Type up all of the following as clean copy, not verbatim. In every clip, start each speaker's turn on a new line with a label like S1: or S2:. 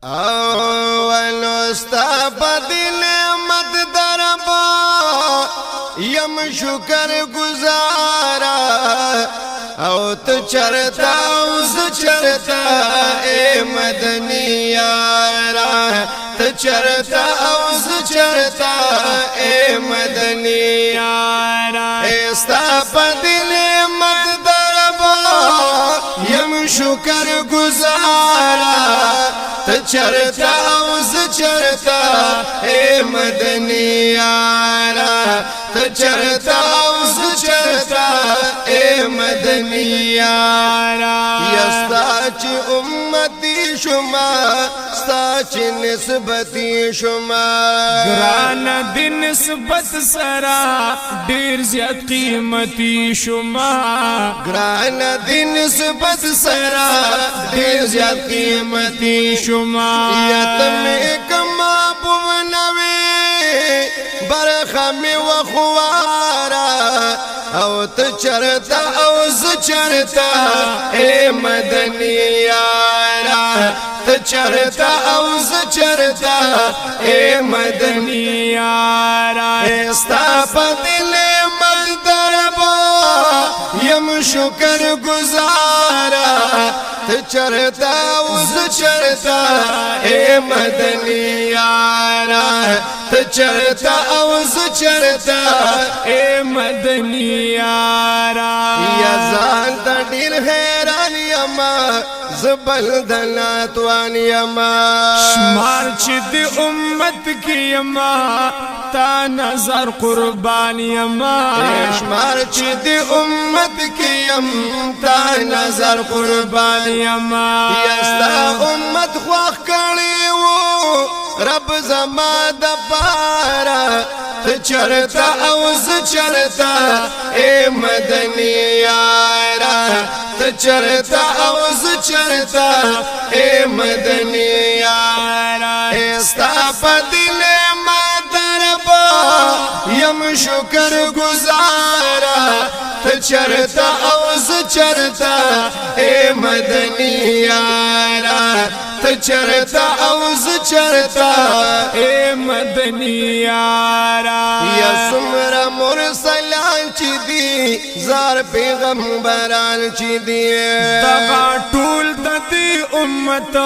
S1: اولو ستا بدی نعمت دربا یم شکر گزارا او تو چرتا اوز چرتا اے مدنی یارا تو چرتا اوز چرتا اے مدنی یارا ستا بدی نعمت دربا یم شکر گزارا چرتا اوز چرتا اے مدنی یارا چرتا اوز چرتا اے مدنی یارا یستا چی امتی شما ستا چی نسبتی شما
S2: گران دی نسبت سرا دیر زیاد قیمتی شما
S1: گران دی نسبت سرا دیر زیاد قیمتی شما یتم کما بونوی برخمی و خوارا او تو چرتا اوز چرتا اے مدنی یارا تو چرتا اوز چرتا اے مدنی یارا استا پدل مد دربا یم شکر گزارا چرتا اوز چرتا اے مدنی یارا چرتا اوز چرتا
S2: اے مدنی یارا
S1: یا زان تا ډیر حیران یما زبل دلاتوان یما
S2: شمار چی دی امت کی یما تا نظر قربان یما
S1: شمار چی دی امت کی یم تا نظر قربان
S2: یما
S1: یستا امت خواخ کړي وو رب زما د پارا چرتا اوز چرتا اے مدنی یارا چرتا اوز چرتا اے مدنی یارا استا پدل مدربا یم شکر گزارا چرتا اوز چرتا اے مدنی یارا چرتا اوز چرتا
S2: اے مدنی یارا
S1: یا سمرا مرسلان چی دی زار پیغمبران چی دی
S2: دغا ټول د دې امت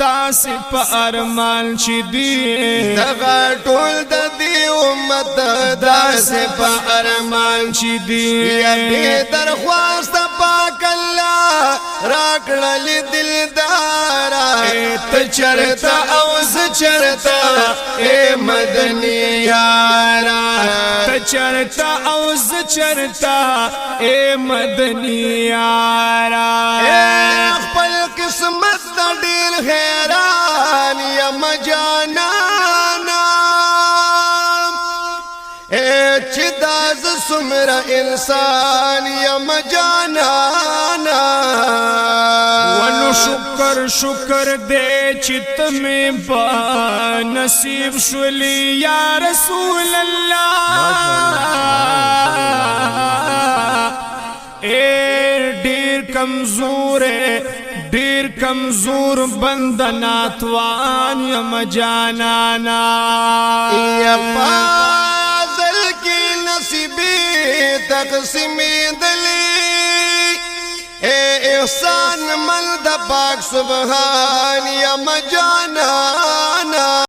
S2: داسې په ارمان چی دی
S1: دغا ټول د دې امت داسې په ارمان
S2: چی دی
S1: یا دې درخواست پاک الله راکړل دلدارا چرتا اوز چرتا اے مدنی یارا
S2: چرتا اوز چرتا اے مدنی یارا
S1: خپل قسمت دا ډیر حیران یم جانانا اے چې داز سمرا انسان یم جانانا
S2: ونو شکر شکر دے چت میں با نصیب شولی یا رسول اللہ اے ډیر کمزور ډیر کمزور بندناتوان یم جانانا
S1: یا فاضل کی نصیبی تقسیمی دلی اے احسان مند پاک سبحان یا مجانا